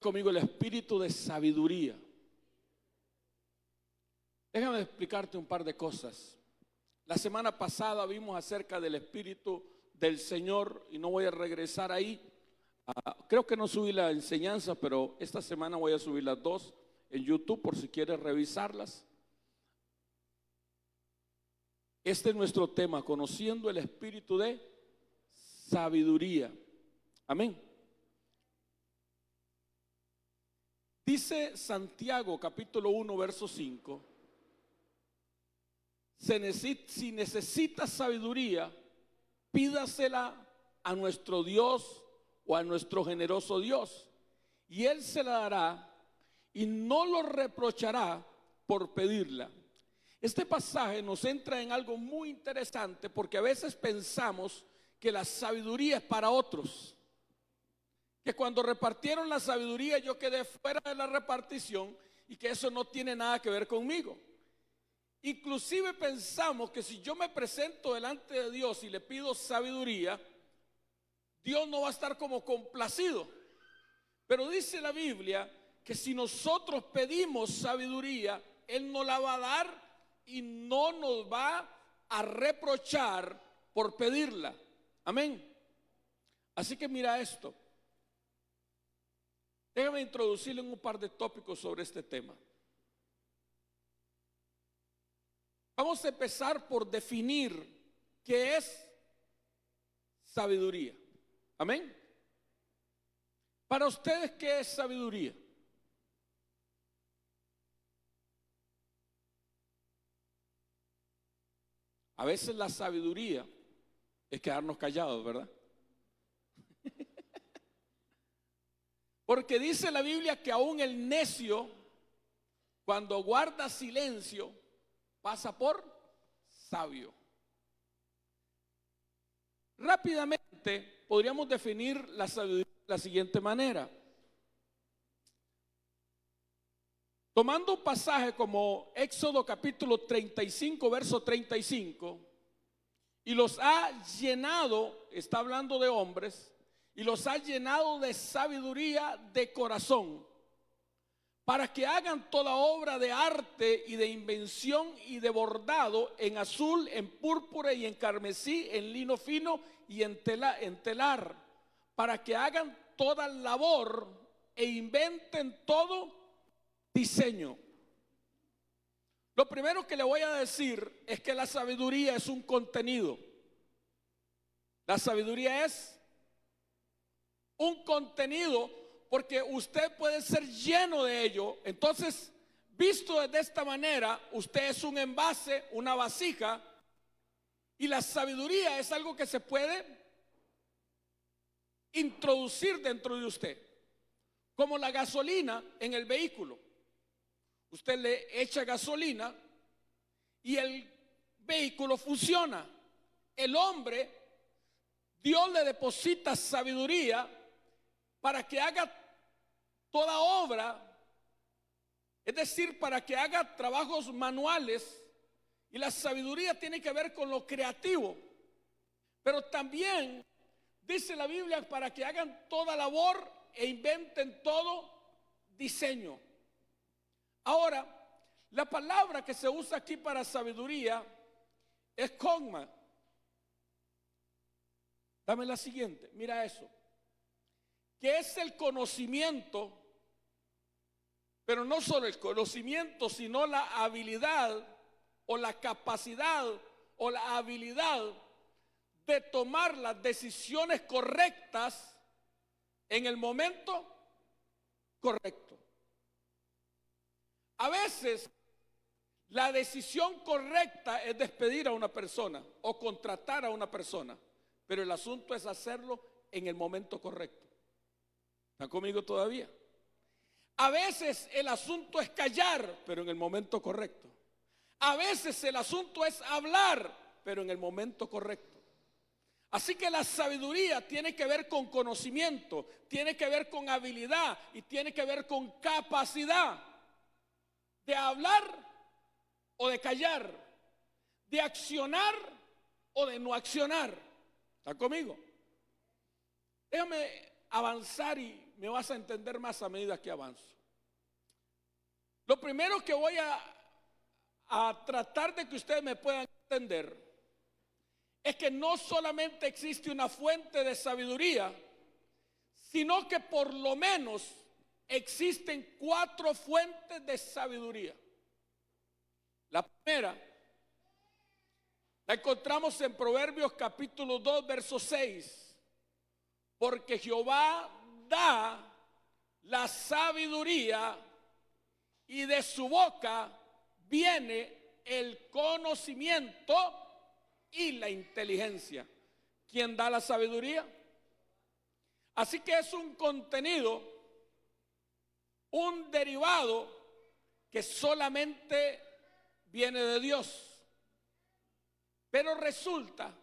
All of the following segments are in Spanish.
Conmigo el espíritu de sabiduría. Déjame explicarte un par de cosas. La semana pasada vimos acerca del espíritu del Señor y no voy a regresar ahí. Creo que no subí la enseñanza, pero esta semana voy a subir las dos en YouTube por si quieres revisarlas. Este es nuestro tema, conociendo el espíritu de sabiduría. Amén. Dice Santiago capítulo 1 verso 5, si necesitas sabiduría, pídasela a nuestro Dios o a nuestro generoso Dios, y Él se la dará y no lo reprochará por pedirla. Este pasaje nos entra en algo muy interesante porque a veces pensamos que la sabiduría es para otros. Que cuando repartieron la sabiduría yo quedé fuera de la repartición y que eso no tiene nada que ver conmigo. Inclusive pensamos que si yo me presento delante de Dios y le pido sabiduría, Dios no va a estar como complacido. Pero dice la Biblia que si nosotros pedimos sabiduría, Él nos la va a dar y no nos va a reprochar por pedirla. Amén. Así que mira esto. Déjame introducirle un par de tópicos sobre este tema. Vamos a empezar por definir qué es sabiduría. Amén. Para ustedes, ¿qué es sabiduría? A veces la sabiduría es quedarnos callados, ¿verdad? Porque dice la Biblia que aún el necio, cuando guarda silencio, pasa por sabio. Rápidamente podríamos definir la sabiduría de la siguiente manera. Tomando un pasaje como Éxodo capítulo 35, verso 35, y los ha llenado, está hablando de hombres, y los ha llenado de sabiduría de corazón, para que hagan toda obra de arte y de invención y de bordado en azul, en púrpura y en carmesí, en lino fino y en telar, para que hagan toda labor e inventen todo diseño. Lo primero que le voy a decir es que la sabiduría es un contenido. La sabiduría es un contenido porque usted puede ser lleno de ello. Entonces, visto de esta manera, usted es un envase, una vasija, y la sabiduría es algo que se puede introducir dentro de usted, como la gasolina en el vehículo. Usted le echa gasolina y el vehículo funciona. El hombre, Dios le deposita sabiduría para que haga toda obra, es decir, para que haga trabajos manuales, y la sabiduría tiene que ver con lo creativo, pero también dice la Biblia para que hagan toda labor e inventen todo diseño. Ahora, la palabra que se usa aquí para sabiduría es cogma. Dame la siguiente, mira eso. Que es el conocimiento, pero no solo el conocimiento, sino la habilidad o la capacidad o la habilidad de tomar las decisiones correctas en el momento correcto. A veces la decisión correcta es despedir a una persona o contratar a una persona, pero el asunto es hacerlo en el momento correcto. ¿Están conmigo todavía? A veces el asunto es callar, pero en el momento correcto. A veces el asunto es hablar, pero en el momento correcto. Así que la sabiduría tiene que ver con conocimiento, tiene que ver con habilidad y tiene que ver con capacidad de hablar o de callar, de accionar o de no accionar. ¿Están conmigo? Déjame avanzar y me vas a entender más a medida que avanzo. Lo primero que voy a tratar de que ustedes me puedan entender es que no solamente existe una fuente de sabiduría, sino que por lo menos existen 4 fuentes de sabiduría. La primera la encontramos en Proverbios capítulo 2, verso 6. Porque Jehová da la sabiduría y de su boca viene el conocimiento y la inteligencia. ¿Quién da la sabiduría? Así que es un contenido, un derivado que solamente viene de Dios. Pero resulta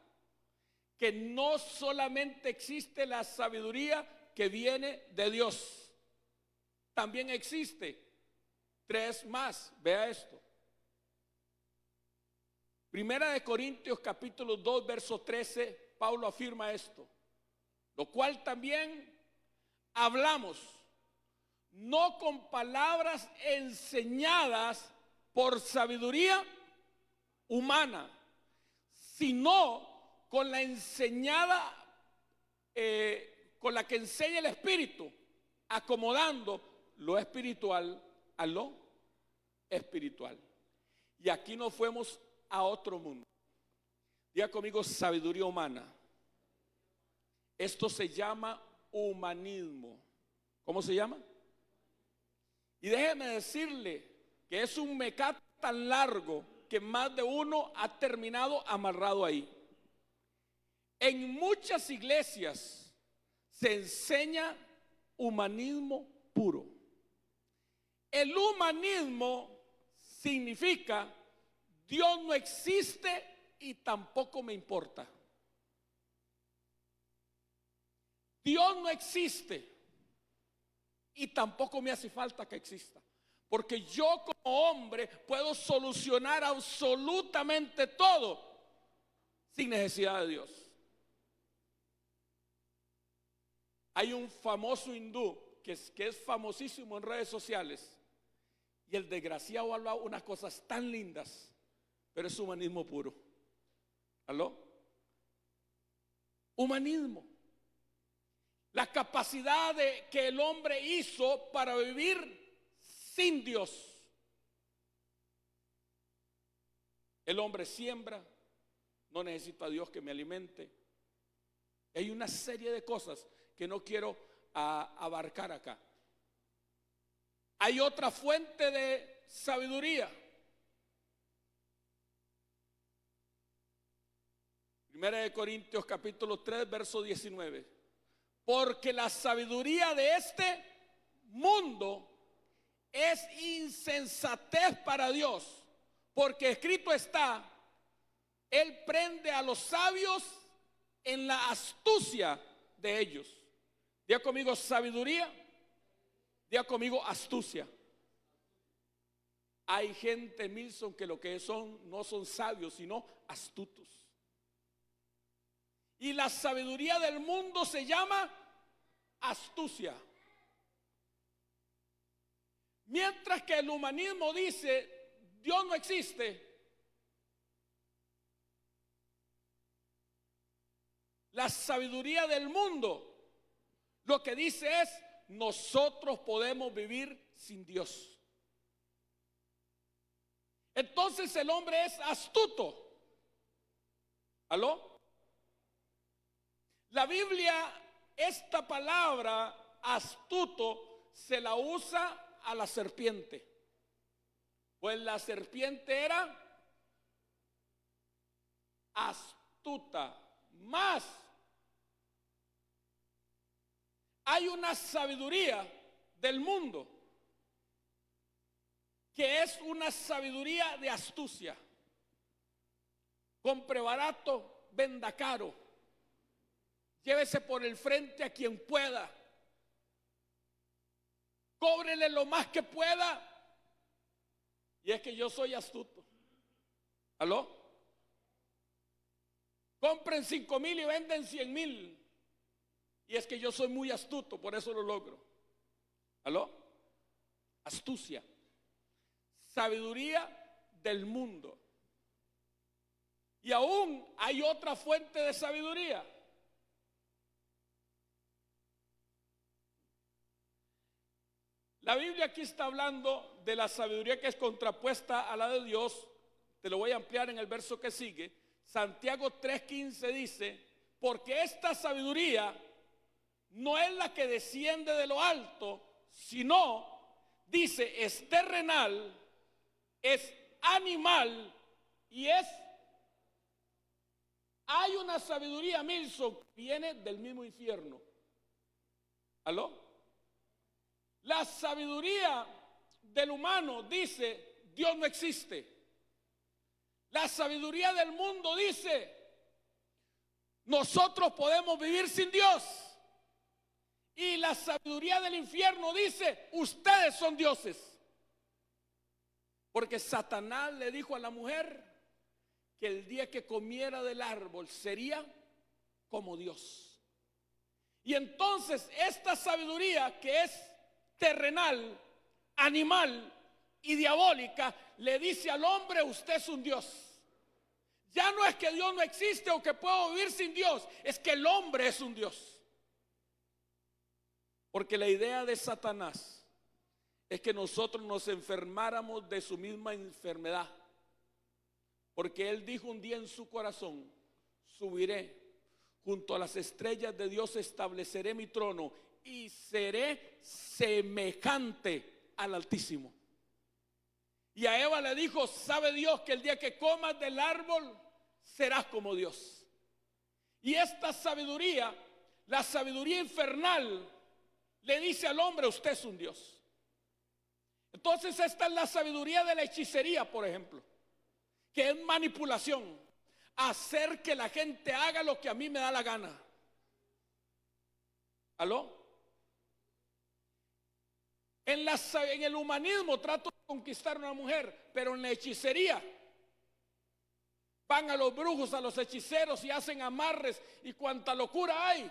que no solamente existe la sabiduría que viene de Dios, también existe 3 más. Vea esto. Primera de Corintios capítulo 2, verso 13, Pablo afirma esto, lo cual también hablamos, no con palabras enseñadas por sabiduría humana, sino con la enseñada, con la que enseña el Espíritu, acomodando lo espiritual a lo espiritual. Y aquí nos fuimos a otro mundo. Diga conmigo, sabiduría humana. Esto se llama humanismo. ¿Cómo se llama? Y déjeme decirle que es un mecate tan largo que más de uno ha terminado amarrado ahí. En muchas iglesias se enseña humanismo puro. El humanismo significa Dios no existe y tampoco me importa. Dios no existe y tampoco me hace falta que exista. Porque yo como hombre puedo solucionar absolutamente todo sin necesidad de Dios. Hay un famoso hindú que es famosísimo en redes sociales, y el desgraciado habla unas cosas tan lindas, pero es humanismo puro. ¿Aló? Humanismo. La capacidad que el hombre hizo para vivir sin Dios. El hombre siembra, no necesito a Dios que me alimente. Hay una serie de cosas que no quiero abarcar acá. Hay otra fuente de sabiduría. Primera de Corintios capítulo 3, verso 19. Porque la sabiduría de este mundo es insensatez para Dios, porque escrito está, Él prende a los sabios en la astucia de ellos. Diga conmigo sabiduría, diga conmigo astucia. Hay gente, Milson, que lo que son no son sabios, sino astutos. Y la sabiduría del mundo se llama astucia. Mientras que el humanismo dice, Dios no existe, la sabiduría del mundo lo que dice es, nosotros podemos vivir sin Dios. Entonces el hombre es astuto. ¿Aló? La Biblia, esta palabra astuto se la usa a la serpiente. Pues la serpiente era astuta. Más, hay una sabiduría del mundo que es una sabiduría de astucia. Compre barato, venda caro. Llévese por el frente a quien pueda. Cóbrele lo más que pueda. Y es que yo soy astuto. ¿Aló? Compren 5,000 y venden 100,000. Y es que yo soy muy astuto, por eso lo logro. ¿Aló? Astucia. Sabiduría del mundo. Y aún hay otra fuente de sabiduría. La Biblia aquí está hablando de la sabiduría que es contrapuesta a la de Dios. Te lo voy a ampliar en el verso que sigue. Santiago 3:15 dice: porque esta sabiduría no es la que desciende de lo alto, sino, dice, es terrenal, es animal y es... Hay una sabiduría, Milson, que viene del mismo infierno. ¿Aló? La sabiduría del humano dice, Dios no existe. La sabiduría del mundo dice, nosotros podemos vivir sin Dios. Y la sabiduría del infierno dice, ustedes son dioses. Porque Satanás le dijo a la mujer que el día que comiera del árbol sería como Dios. Y entonces esta sabiduría que es terrenal, animal y diabólica, le dice al hombre, usted es un Dios. Ya no es que Dios no existe o que puedo vivir sin Dios, es que el hombre es un Dios. Porque la idea de Satanás es que nosotros nos enfermáramos de su misma enfermedad. Porque él dijo un día en su corazón, subiré junto a las estrellas de Dios, estableceré mi trono y seré semejante al Altísimo. Y a Eva le dijo, sabe Dios que el día que comas del árbol serás como Dios. Y esta sabiduría, la sabiduría infernal, le dice al hombre, usted es un Dios. Entonces esta es la sabiduría de la hechicería, por ejemplo, que es manipulación, hacer que la gente haga lo que a mí me da la gana. ¿Aló? En el humanismo trato de conquistar a una mujer, pero en la hechicería van a los brujos, a los hechiceros y hacen amarres y cuanta locura hay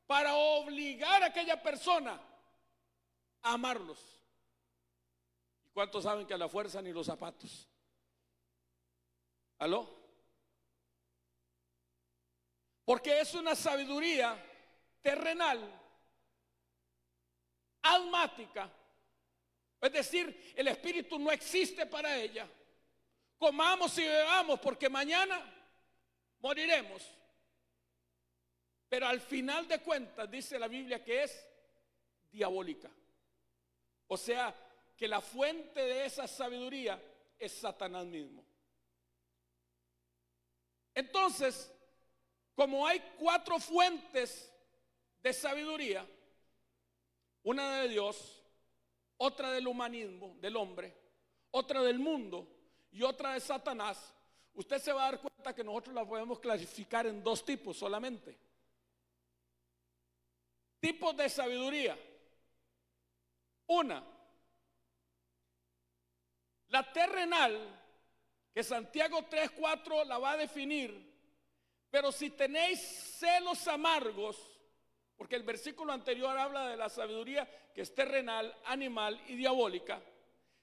para obligar a aquella persona a amarlos. ¿Y cuántos saben que a la fuerza ni los zapatos? ¿Aló? Porque es una sabiduría terrenal, almática. Es decir, el espíritu no existe para ella. Comamos y bebamos porque mañana moriremos. Pero al final de cuentas dice la Biblia que es diabólica. O sea, que la fuente de esa sabiduría es Satanás mismo. Entonces, como hay 4 fuentes de sabiduría, una de Dios, otra del humanismo, del hombre, otra del mundo y otra de Satanás, usted se va a dar cuenta que nosotros la podemos clasificar en 2 tipos solamente. Tipos de sabiduría. Una, la terrenal, que Santiago 3:4 la va a definir, pero si tenéis celos amargos, porque el versículo anterior habla de la sabiduría que es terrenal, animal y diabólica.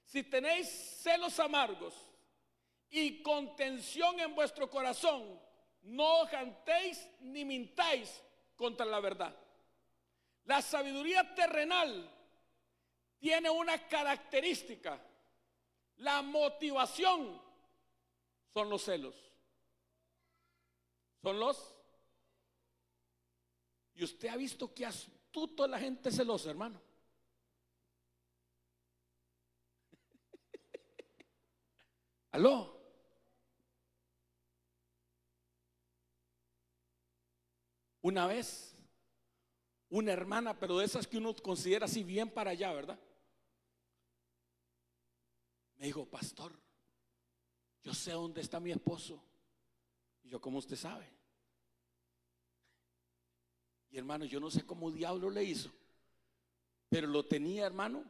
Si tenéis celos amargos y contención en vuestro corazón, no jantéis ni mintáis contra la verdad. La sabiduría terrenal tiene una característica. La motivación son los celos. Son los... Y usted ha visto que astuto la gente celosa, hermano. ¿Aló? Una vez, una hermana, pero de esas que uno considera así bien para allá, ¿verdad? Me dijo, pastor, yo sé dónde está mi esposo. Y yo, ¿cómo usted sabe? Y hermano, yo no sé cómo diablo le hizo, pero lo tenía, hermano,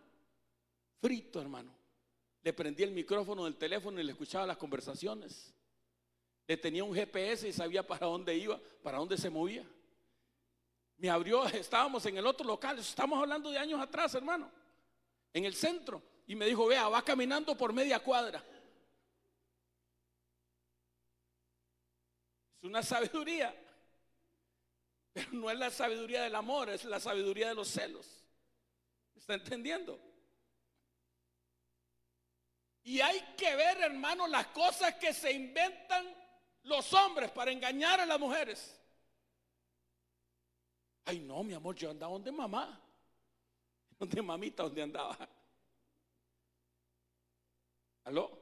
frito, hermano. Le prendí el micrófono del teléfono y le escuchaba las conversaciones. Le tenía un GPS y sabía para dónde iba, para dónde se movía. Me abrió, estábamos en el otro local, estamos hablando de años atrás, hermano. en el centro. Y me dijo, vea, va caminando por media cuadra. Es una sabiduría, pero no es la sabiduría del amor, es la sabiduría de los celos. ¿Está entendiendo? Y hay que ver, hermano, las cosas que se inventan los hombres para engañar a las mujeres. Ay, no, mi amor, yo andaba donde mamá. Donde mamita, donde andaba. ¿Aló?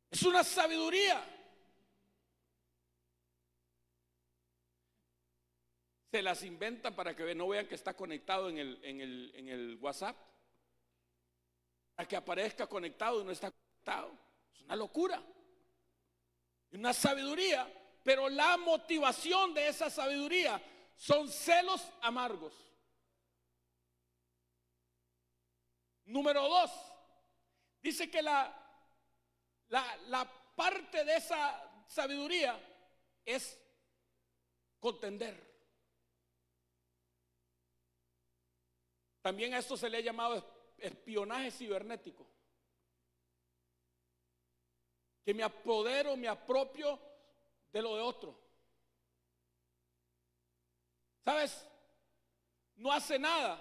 Es una sabiduría. Se las inventan para que no vean que está conectado en el WhatsApp. Para que aparezca conectado y no está conectado. Es una locura. Una sabiduría. Pero la motivación de esa sabiduría son celos amargos. Número 2. Dice que la parte de esa sabiduría es contender. También a esto se le ha llamado espionaje cibernético. Que me apodero, me apropio de lo de otro. ¿Sabes? No hace nada.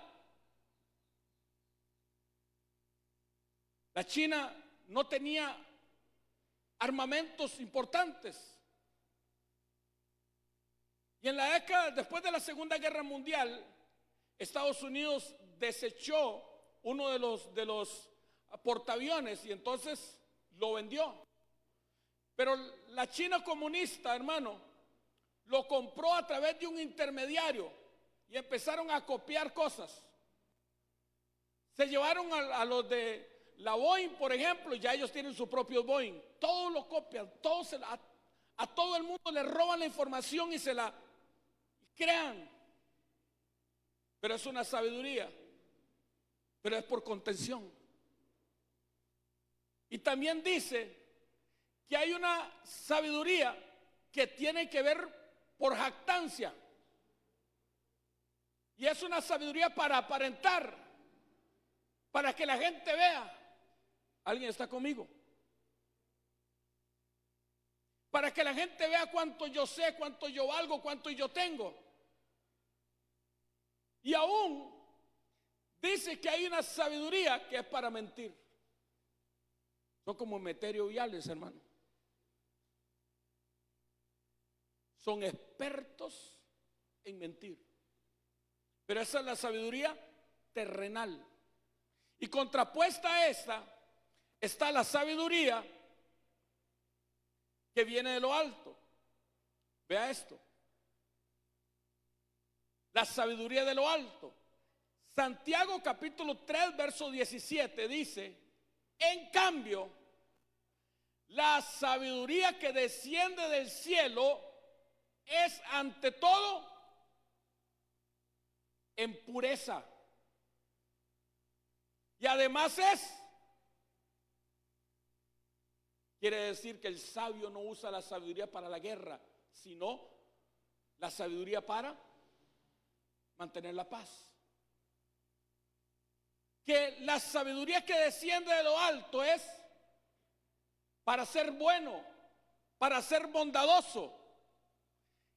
La China no tenía armamentos importantes. Y en la década, después de la Segunda Guerra Mundial, Estados Unidos desechó uno de los portaaviones y entonces lo vendió. Pero la China comunista, hermano, lo compró a través de un intermediario y empezaron a copiar cosas. Se llevaron a los de la Boeing, por ejemplo, ya ellos tienen su propio Boeing. Todos lo copian, a todo el mundo le roban la información y se la crean. Pero es una sabiduría, pero es por contención. Y también dice que hay una sabiduría que tiene que ver por jactancia. Y es una sabiduría para aparentar, para que la gente vea. ¿Alguien está conmigo? Para que la gente vea cuánto yo sé, cuánto yo valgo, cuánto yo tengo. Y aún dice que hay una sabiduría que es para mentir. Son como Emeterio Viales, hermano. Son expertos en mentir. Pero esa es la sabiduría terrenal. Y contrapuesta a esta está la sabiduría que viene de lo alto. Vea esto. La sabiduría de lo alto. Santiago capítulo 3 verso 17 dice: en cambio, la sabiduría que desciende del cielo es ante todo en pureza. Y además quiere decir que el sabio no usa la sabiduría para la guerra, sino la sabiduría para mantener la paz. Que la sabiduría que desciende de lo alto es para ser bueno, para ser bondadoso.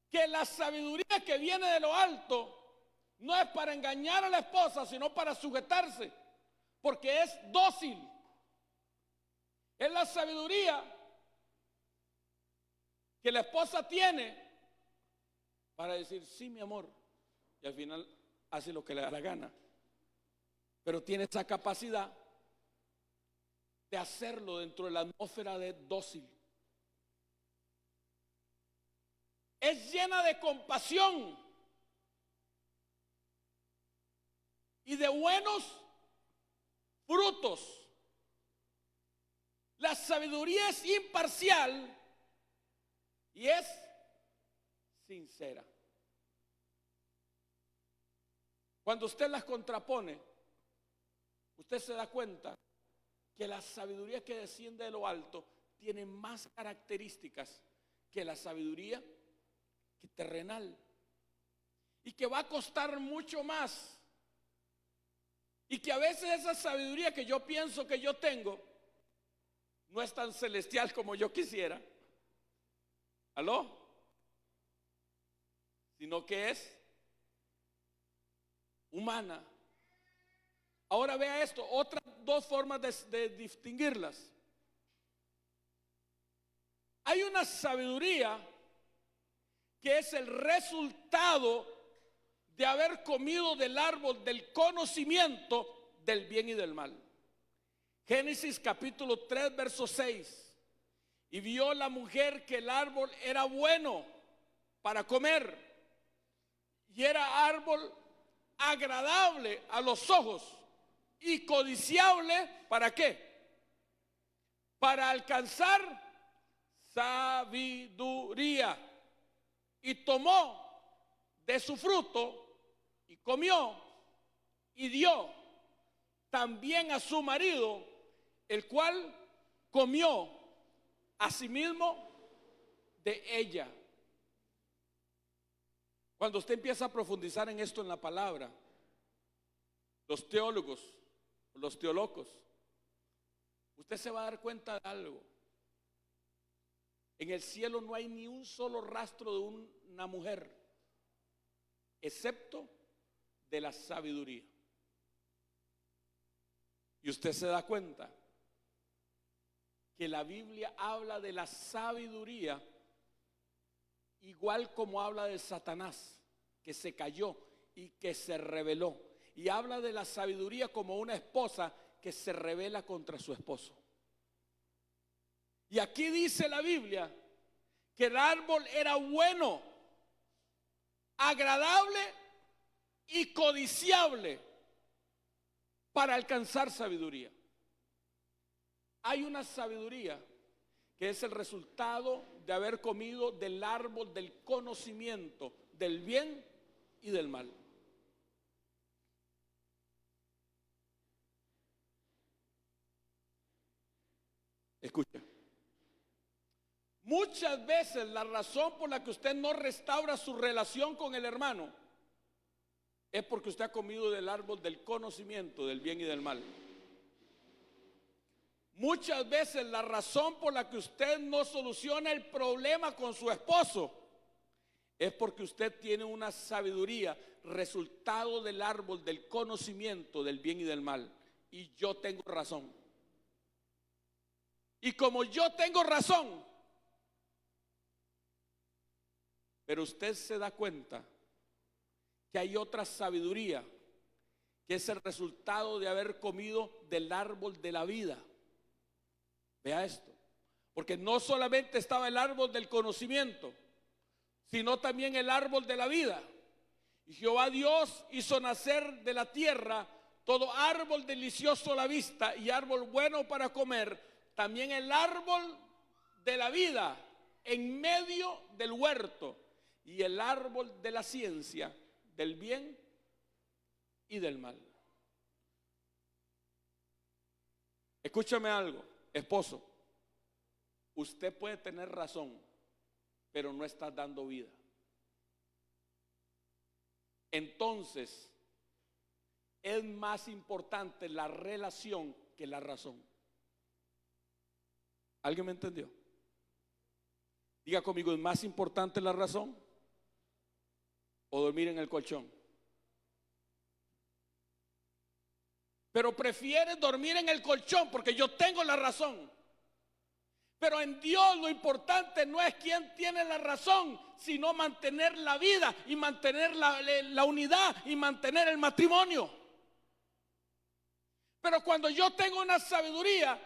Que la sabiduría que viene de lo alto no es para engañar a la esposa, sino para sujetarse, porque es dócil. Es la sabiduría que la esposa tiene para decir, sí, mi amor, y al final hace lo que le da la gana. Pero tiene esa capacidad de hacerlo dentro de la atmósfera de dócil. Es llena de compasión y de buenos frutos. La sabiduría es imparcial y es sincera. Cuando usted las contrapone, usted se da cuenta que la sabiduría que desciende de lo alto tiene más características que la sabiduría terrenal, y que va a costar mucho más Y que a veces esa sabiduría que yo pienso que yo tengo no es tan celestial como yo quisiera. ¿Aló? Sino que es humana. Ahora vea esto, otras dos formas de distinguirlas. Hay una sabiduría que es el resultado de haber comido del árbol del conocimiento del bien y del mal. Génesis capítulo 3, verso 6. Y vio la mujer que el árbol era bueno para comer y era árbol agradable a los ojos y codiciable, ¿para qué? Para alcanzar sabiduría. Y tomó de su fruto y comió y dio también a su marido, el cual comió asimismo de ella. Cuando usted empieza a profundizar en esto en la palabra, los teólogos, los teólogos, usted se va a dar cuenta de algo. En el cielo no hay ni un solo rastro de una mujer, excepto de la sabiduría. Y usted se da cuenta que la Biblia habla de la sabiduría igual como habla de Satanás, que se cayó y que se rebeló. Y habla de la sabiduría como una esposa que se rebela contra su esposo. Y aquí dice la Biblia que el árbol era bueno, agradable y codiciable para alcanzar sabiduría. Hay una sabiduría que es el resultado de haber comido del árbol del conocimiento del bien y del mal. Escucha. Muchas veces la razón por la que usted no restaura su relación con el hermano es porque usted ha comido del árbol del conocimiento del bien y del mal. Muchas veces la razón por la que usted no soluciona el problema con su esposo es porque usted tiene una sabiduría resultado del árbol del conocimiento del bien y del mal. Y yo tengo razón. Y como yo tengo razón, pero usted se da cuenta que hay otra sabiduría que es el resultado de haber comido del árbol de la vida. Vea esto, porque no solamente estaba el árbol del conocimiento, sino también el árbol de la vida. Y Jehová Dios hizo nacer de la tierra todo árbol delicioso a la vista y árbol bueno para comer, también el árbol de la vida en medio del huerto y el árbol de la ciencia del bien y del mal. Escúchame algo, esposo, usted puede tener razón, pero no está dando vida. Entonces, es más importante la relación que la razón. ¿Alguien me entendió? Diga conmigo, ¿es más importante la razón o dormir en el colchón? Pero prefiere dormir en el colchón porque yo tengo la razón. Pero en Dios lo importante no es quién tiene la razón, sino mantener la vida y mantener la unidad y mantener el matrimonio. Pero cuando yo tengo una sabiduría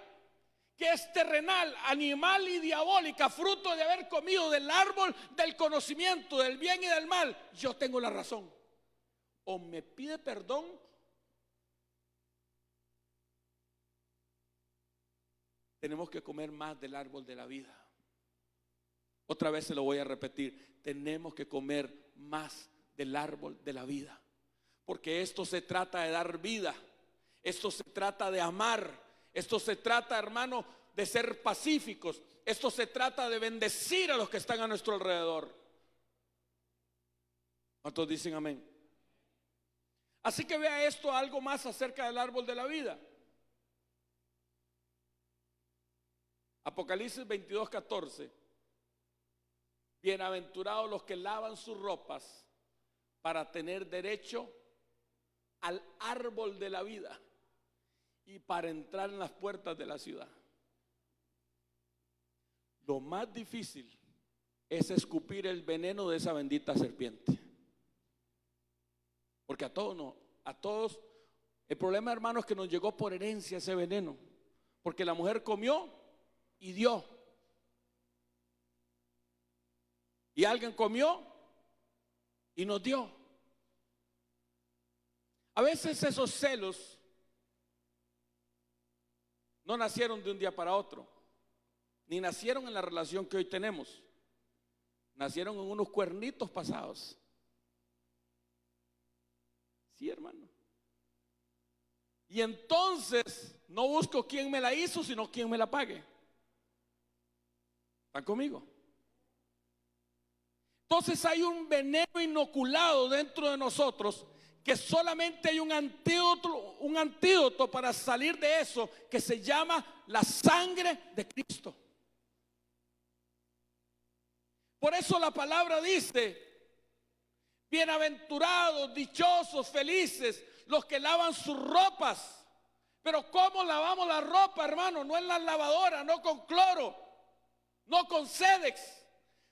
que es terrenal, animal y diabólica, fruto de haber comido del árbol del conocimiento del bien y del mal, yo tengo la razón. O me pide perdón tenemos que comer más del árbol de la vida. Otra vez se lo voy a repetir, tenemos que comer más del árbol de la vida. Porque esto se trata de dar vida, esto se trata de amar, esto se trata, hermano, de ser pacíficos, esto se trata de bendecir a los que están a nuestro alrededor. ¿Cuántos dicen amén? Así que vea esto algo más acerca del árbol de la vida. Apocalipsis 22:14. Bienaventurados los que lavan sus ropas para tener derecho al árbol de la vida y para entrar en las puertas de la ciudad. Lo más difícil es escupir el veneno de esa bendita serpiente. Porque a todos, el problema, hermano, es que nos llegó por herencia ese veneno. Porque la mujer comió y dio. Y alguien comió y nos dio. A veces esos celos no nacieron de un día para otro, ni nacieron en la relación que hoy tenemos. Nacieron en unos cuernitos pasados. Sí, hermano. Y entonces no busco quién me la hizo, sino quién me la pague. ¿Están conmigo? Entonces hay un veneno inoculado dentro de nosotros, que solamente hay un antídoto para salir de eso, que se llama la sangre de Cristo. Por eso la palabra dice: bienaventurados, dichosos, felices los que lavan sus ropas. Pero ¿cómo lavamos la ropa, hermano? No en la lavadora, no con cloro, no con Sedex,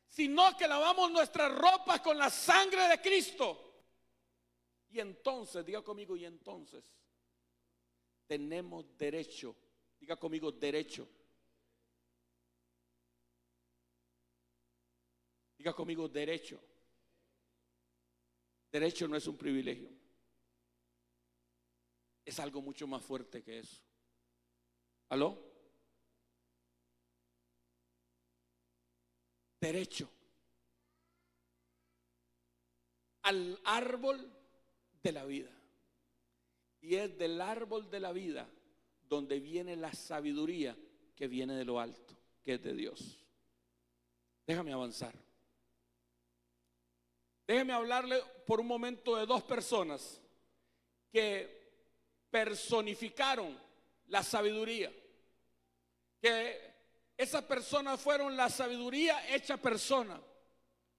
sino que lavamos nuestras ropas con la sangre de Cristo. Y entonces, diga conmigo, y entonces tenemos derecho. Diga conmigo, derecho. Diga conmigo, derecho. Derecho no es un privilegio. Es algo mucho más fuerte que eso. ¿Aló? Derecho al árbol de la vida. Y es del árbol de la vida donde viene la sabiduría que viene de lo alto, que es de Dios. Déjame avanzar. Déjeme hablarle por un momento de dos personas que personificaron la sabiduría. Que esas personas fueron la sabiduría hecha persona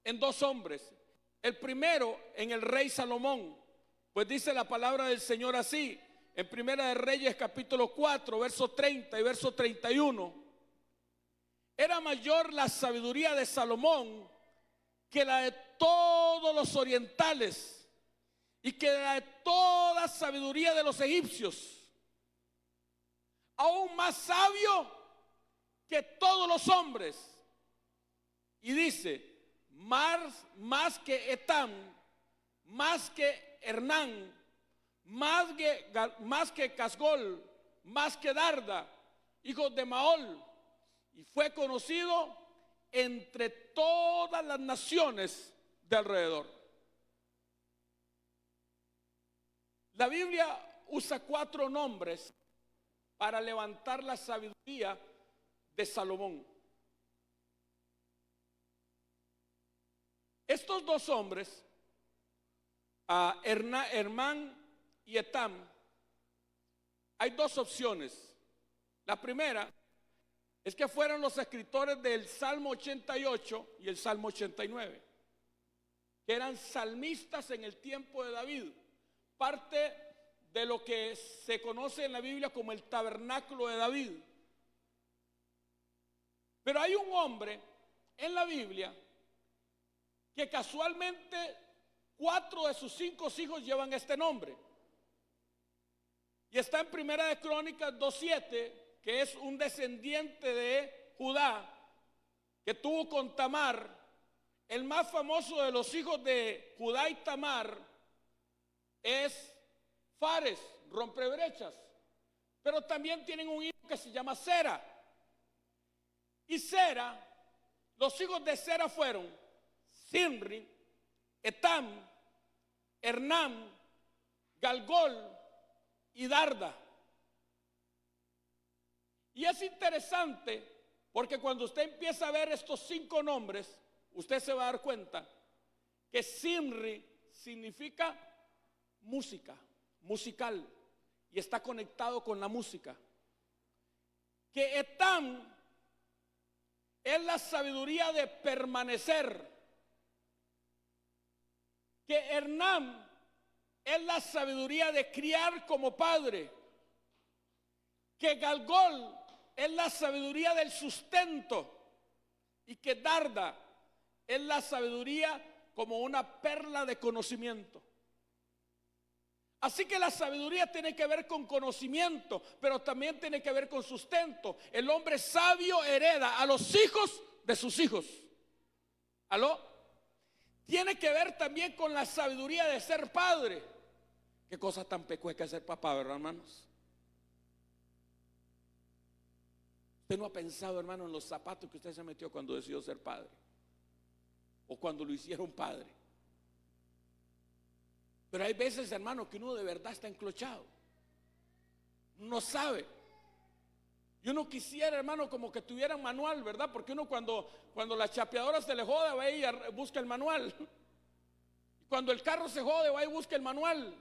en dos hombres. El primero en el rey Salomón. Pues dice la palabra del Señor así, en Primera de Reyes capítulo 4, verso 30 y verso 31. Era mayor la sabiduría de Salomón que la de todos los orientales y que la de toda sabiduría de los egipcios. Aún más sabio que todos los hombres. Y dice, más que Etam, más que Hernán, más que Casgol, más que Darda, hijos de Maol, y fue conocido entre todas las naciones de alrededor. La Biblia usa 4 nombres para levantar la sabiduría de Salomón. Estos dos hombres, Hermán y Etam, hay dos opciones. La primera es que fueron los escritores del Salmo 88 y el Salmo 89, que eran salmistas en el tiempo de David, parte de lo que se conoce en la Biblia como el tabernáculo de David. Pero hay un hombre en la Biblia que casualmente 4 de sus 5 hijos llevan este nombre. Y está en Primera de Crónicas 2:7, que es un descendiente de Judá que tuvo con Tamar. El más famoso de los hijos de Judá y Tamar es Fares, rompebrechas. Pero también tienen un hijo que se llama Sera. Y Sera, los hijos de Sera fueron Simri, Etam, Hernán, Galgol y Darda. Y es interesante porque cuando usted empieza a ver estos 5 nombres, usted se va a dar cuenta que Simri significa musical, y está conectado con la música. Que Etam es la sabiduría de permanecer. Que Hernán es la sabiduría de criar como padre. Que Galgol es la sabiduría del sustento. Y que Darda es la sabiduría como una perla de conocimiento. Así que la sabiduría tiene que ver con conocimiento, pero también tiene que ver con sustento. El hombre sabio hereda a los hijos de sus hijos. ¿Aló? Tiene que ver también con la sabiduría de ser padre. Qué cosa tan pecueca es ser papá, ¿verdad, hermanos? Usted no ha pensado, hermano, en los zapatos que usted se metió cuando decidió ser padre, o cuando lo hicieron padre. Pero hay veces, hermano, que uno de verdad está enclochado, no sabe. Y uno quisiera, hermano, como que tuviera un manual, ¿verdad? Porque uno cuando la chapeadora se le jode, va y busca el manual. Y cuando el carro se jode, va y busca el manual.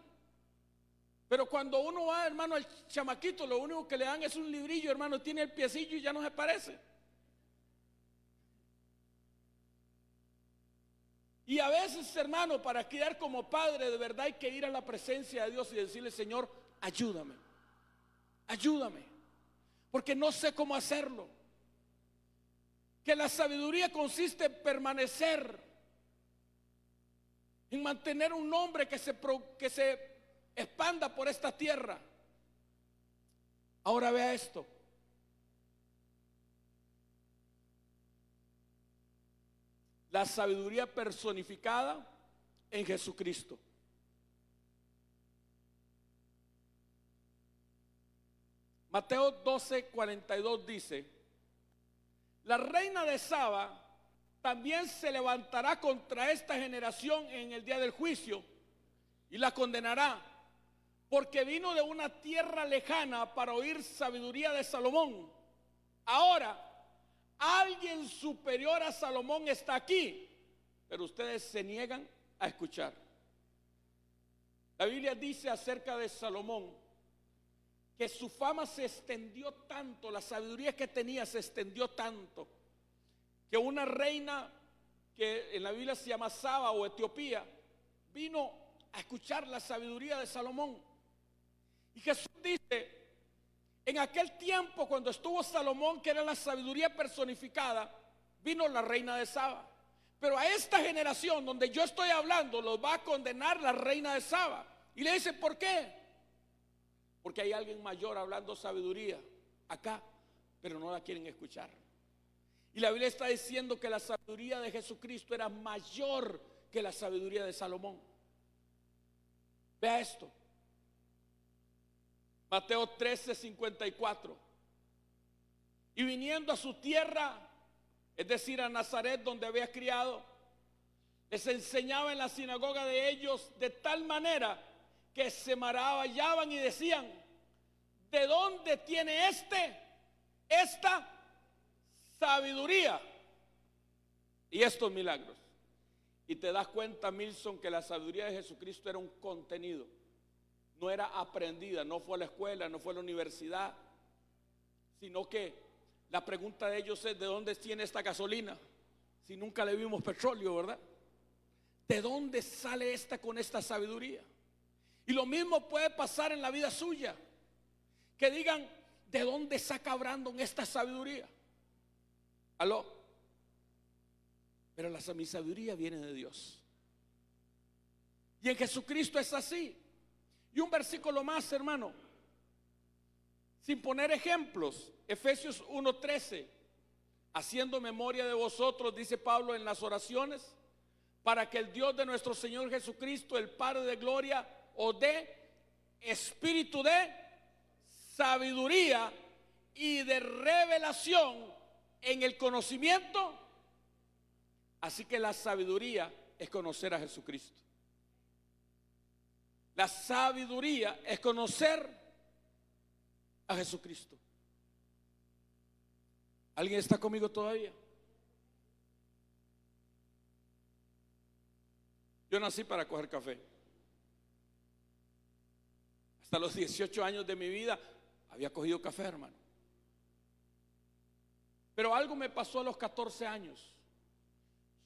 Pero cuando uno va, hermano, al chamaquito, lo único que le dan es un librillo, hermano, tiene el piecillo y ya no se parece. Y a veces, hermano, para criar como padre, de verdad hay que ir a la presencia de Dios y decirle: Señor, ayúdame, ayúdame, porque no sé cómo hacerlo. Que la sabiduría consiste en permanecer, en mantener un nombre que se expanda por esta tierra. Ahora vea esto. La sabiduría personificada en Jesucristo. Mateo 12:42 dice: la reina de Saba también se levantará contra esta generación en el día del juicio y la condenará, porque vino de una tierra lejana para oír sabiduría de Salomón. Ahora, alguien superior a Salomón está aquí, pero ustedes se niegan a escuchar. La Biblia dice acerca de Salomón que su fama se extendió tanto, la sabiduría que tenía se extendió tanto, que una reina que en la Biblia se llama Saba o Etiopía vino a escuchar la sabiduría de Salomón. Y Jesús dice: en aquel tiempo, cuando estuvo Salomón, que era la sabiduría personificada, vino la reina de Saba. Pero a esta generación donde yo estoy hablando, los va a condenar la reina de Saba. Y le dice: ¿por qué? Porque hay alguien mayor hablando sabiduría acá, pero no la quieren escuchar. Y la Biblia está diciendo que la sabiduría de Jesucristo era mayor que la sabiduría de Salomón. Vea esto. Mateo 13:54. Y viniendo a su tierra, es decir, a Nazaret, donde había criado, les enseñaba en la sinagoga de ellos de tal manera que se maravillaban y decían: ¿de dónde tiene esta sabiduría y estos milagros? Y te das cuenta, Milson, que la sabiduría de Jesucristo era un contenido. No era aprendida, no fue a la escuela, no fue a la universidad, sino que la pregunta de ellos es: ¿de dónde tiene esta gasolina? Si nunca le vimos petróleo, ¿verdad? ¿De dónde sale esta con esta sabiduría? Y lo mismo puede pasar en la vida suya, que digan: ¿de dónde saca Brandon esta sabiduría? ¿Aló? Pero mi sabiduría viene de Dios. Y en Jesucristo es así. Y un versículo más, hermano, sin poner ejemplos. Efesios 1:13. Haciendo memoria de vosotros, dice Pablo en las oraciones, para que el Dios de nuestro Señor Jesucristo, el Padre de gloria, os dé espíritu de sabiduría y de revelación en el conocimiento. Así que la sabiduría es conocer a Jesucristo. La sabiduría es conocer a Jesucristo. ¿Alguien está conmigo todavía? Yo nací para coger café. Hasta los 18 años de mi vida había cogido café, hermano. Pero algo me pasó a los 14 años.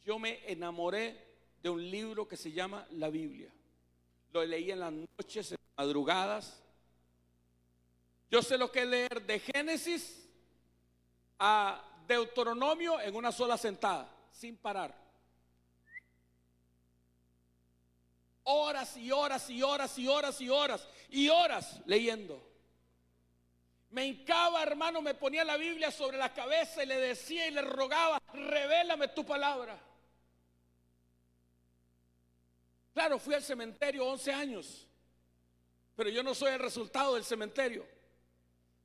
Yo me enamoré de un libro que se llama la Biblia. Lo leí en las noches, en las madrugadas. Yo sé lo que es leer de Génesis a Deuteronomio en una sola sentada, sin parar. Horas y horas y horas y horas y horas y horas leyendo. Me hincaba, hermano, me ponía la Biblia sobre la cabeza y le decía y le rogaba: revélame tu palabra. Claro, fui al cementerio 11 años, pero yo no soy el resultado del cementerio.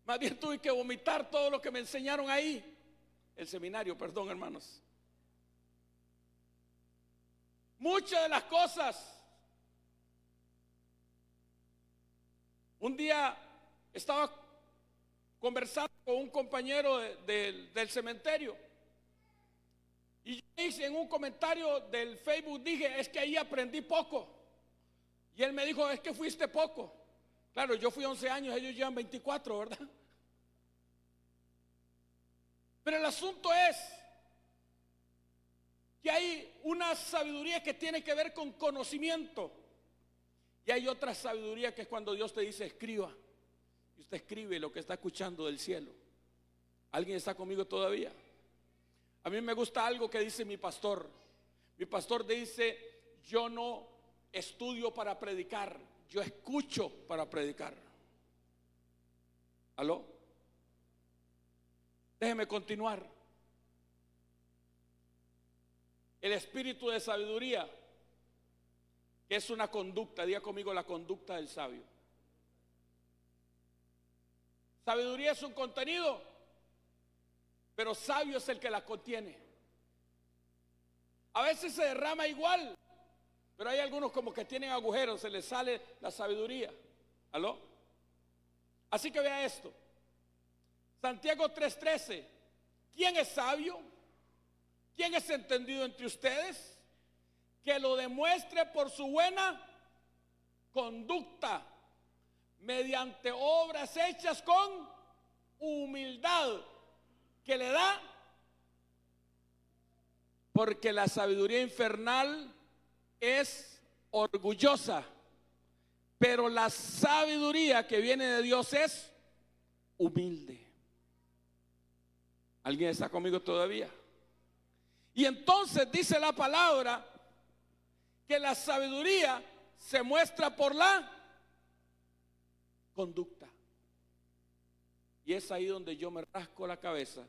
Más bien tuve que vomitar todo lo que me enseñaron ahí. El seminario, perdón, hermanos. Muchas de las cosas. Un día estaba conversando con un compañero del cementerio, y yo hice en un comentario del Facebook, dije: es que ahí aprendí poco. Y él me dijo: es que fuiste poco. Claro, yo fui 11 años, ellos llevan 24, ¿verdad? Pero el asunto es que hay una sabiduría que tiene que ver con conocimiento, y hay otra sabiduría que es cuando Dios te dice: escriba. Y usted escribe lo que está escuchando del cielo. ¿Alguien está conmigo todavía? A mí me gusta algo que dice mi pastor. Mi pastor dice: yo no estudio para predicar, yo escucho para predicar. ¿Aló? Déjeme continuar. El espíritu de sabiduría, que es una conducta, diga conmigo: la conducta del sabio. Sabiduría es un contenido, pero sabio es el que la contiene. A veces se derrama igual, pero hay algunos como que tienen agujeros, se les sale la sabiduría. ¿Aló? Así que vea esto. Santiago 3:13. ¿Quién es sabio? ¿Quién es entendido entre ustedes? Que lo demuestre por su buena conducta, mediante obras hechas con humildad, que le da, porque la sabiduría infernal es orgullosa, pero la sabiduría que viene de Dios es humilde. ¿Alguien está conmigo todavía? Y entonces dice la palabra que la sabiduría se muestra por la conducta. Y es ahí donde yo me rasco la cabeza,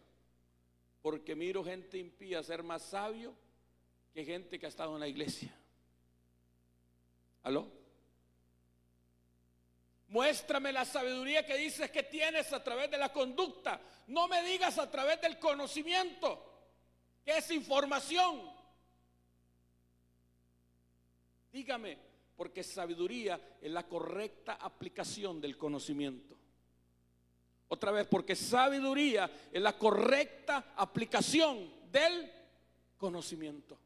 porque miro gente impía ser más sabio que gente que ha estado en la iglesia. ¿Aló? Muéstrame la sabiduría que dices que tienes a través de la conducta. No me digas a través del conocimiento, que es información. Dígame, porque sabiduría es la correcta aplicación del conocimiento. Otra vez, porque sabiduría es la correcta aplicación del conocimiento.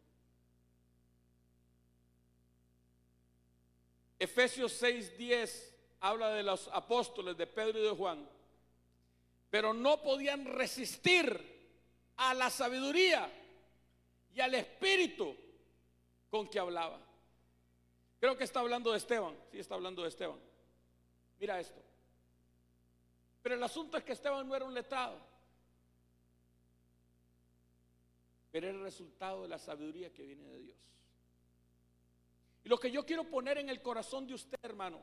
Efesios 6:10 habla de los apóstoles de Pedro y de Juan, pero no podían resistir a la sabiduría y al espíritu con que hablaba. Creo que está hablando de Esteban. Sí, está hablando de Esteban. Mira esto. Pero el asunto es que Esteban no era un letrado, pero era el resultado de la sabiduría que viene de Dios. Y lo que yo quiero poner en el corazón de usted, hermano,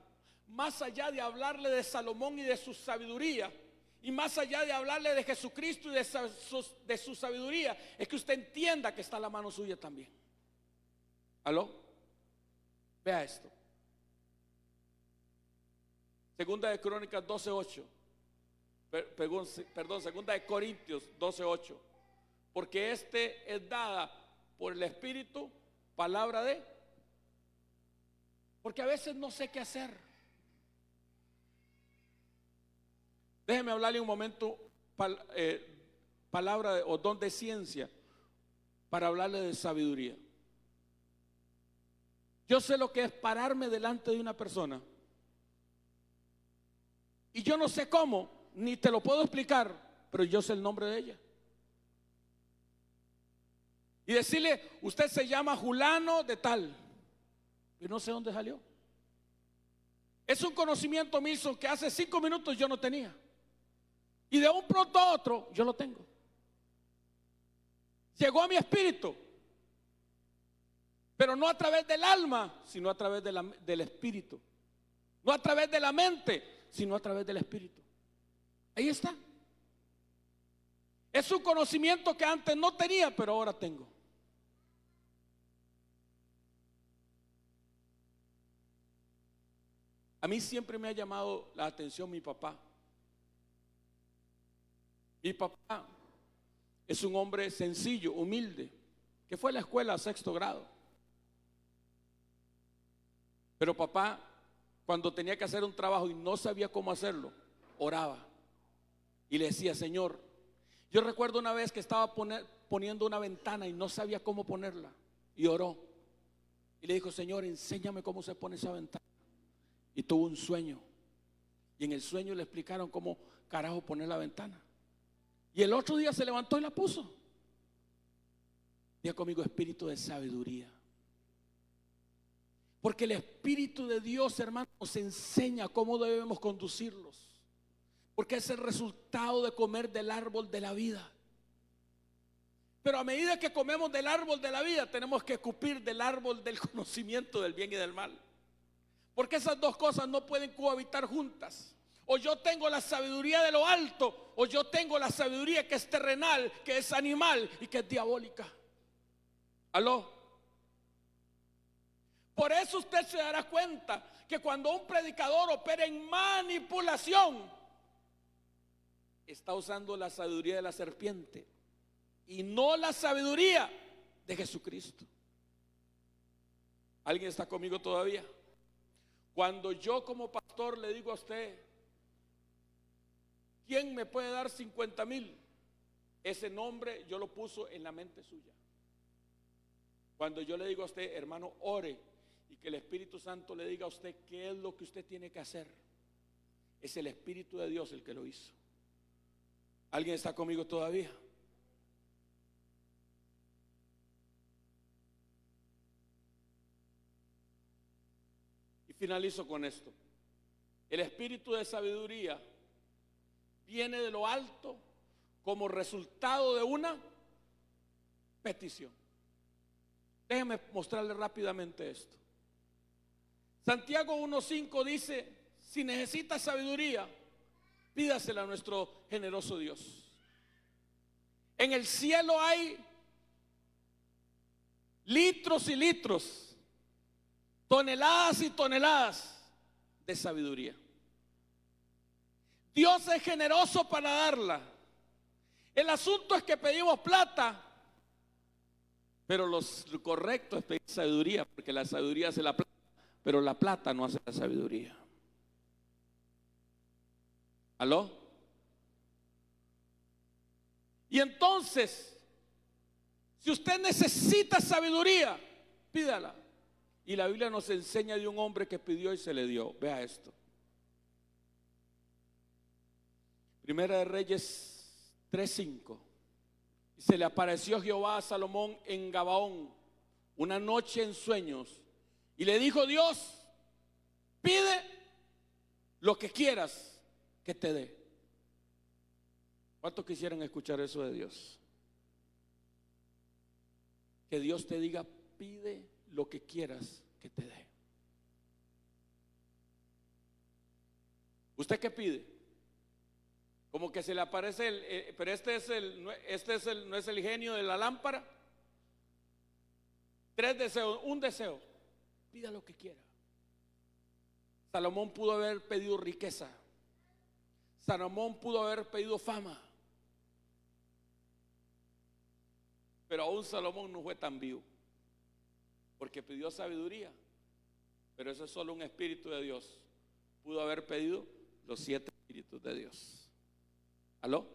más allá de hablarle de Salomón y de su sabiduría, y más allá de hablarle de Jesucristo y de su sabiduría, es que usted entienda que está a la mano suya también. ¿Aló? Vea esto. Segunda de Crónicas 12:8. Perdón, segunda de Corintios 12:8. Porque es dada por el Espíritu palabra de. Porque a veces no sé qué hacer. Déjeme hablarle un momento palabra o don de ciencia para hablarle de sabiduría. Yo sé lo que es pararme delante de una persona Y yo no sé cómo, ni te lo puedo explicar, pero yo sé el nombre de ella. Y decirle, usted se llama Julano de tal. Yo no sé dónde salió. Es un conocimiento mismo que hace 5 minutos yo no tenía. Y de un pronto a otro yo lo tengo. Llegó a mi espíritu. Pero no a través del alma, sino a través del espíritu. No a través de la mente, sino a través del espíritu. Ahí está. Es un conocimiento que antes no tenía, pero ahora tengo. A mí siempre me ha llamado la atención mi papá. Mi papá es un hombre sencillo, humilde, que fue a la escuela a 6º grado. Pero papá, cuando tenía que hacer un trabajo y no sabía cómo hacerlo, oraba y le decía, Señor, yo recuerdo una vez que estaba poniendo una ventana y no sabía cómo ponerla, y oró y le dijo, Señor, enséñame cómo se pone esa ventana. Y tuvo un sueño, y en el sueño le explicaron cómo carajo poner la ventana, y el otro día se levantó y la puso. Diga conmigo, espíritu de sabiduría. Porque el Espíritu de Dios, hermano, nos enseña cómo debemos conducirlos. Porque es el resultado de comer del árbol de la vida. Pero a medida que comemos del árbol de la vida, tenemos que escupir del árbol del conocimiento del bien y del mal. Porque esas dos cosas no pueden cohabitar juntas. O yo tengo la sabiduría de lo alto, o yo tengo la sabiduría que es terrenal, que es animal y que es diabólica. ¿Aló? Por eso usted se dará cuenta que cuando un predicador opera en manipulación, está usando la sabiduría de la serpiente y no la sabiduría de Jesucristo. ¿Alguien está conmigo todavía? Cuando yo como pastor le digo a usted, ¿quién me puede dar 50,000? Ese nombre yo lo puso en la mente suya. Cuando yo le digo a usted, hermano, ore, y que el Espíritu Santo le diga a usted qué es lo que usted tiene que hacer, es el Espíritu de Dios el que lo hizo. ¿Alguien está conmigo todavía? Y finalizo con esto. El espíritu de sabiduría viene de lo alto como resultado de una petición. Déjenme mostrarle rápidamente esto. Santiago 1:5 dice, si necesita sabiduría, pídasela a nuestro generoso Dios. En el cielo hay litros y litros, toneladas y toneladas de sabiduría. Dios es generoso para darla. El asunto es que pedimos plata, pero lo correcto es pedir sabiduría, porque la sabiduría hace la plata, pero la plata no hace la sabiduría. ¿Aló? Y entonces, si usted necesita sabiduría, pídala. Y la Biblia nos enseña de un hombre que pidió y se le dio. Vea esto. Primera de Reyes 3:5. Y se le apareció Jehová a Salomón en Gabaón una noche en sueños. Y le dijo Dios, pide lo que quieras que te dé. ¿Cuántos quisieran escuchar eso de Dios? Que Dios te diga, pide lo que quieras que te dé. ¿Usted qué pide? Como que se le aparece pero no es el genio de la lámpara. 3 deseos, un deseo. Pida lo que quiera. Salomón pudo haber pedido riqueza. Salomón pudo haber pedido fama. Pero aún Salomón no fue tan vivo, porque pidió sabiduría. Pero eso es solo un espíritu de Dios. Pudo haber pedido los 7 espíritus de Dios. ¿Aló?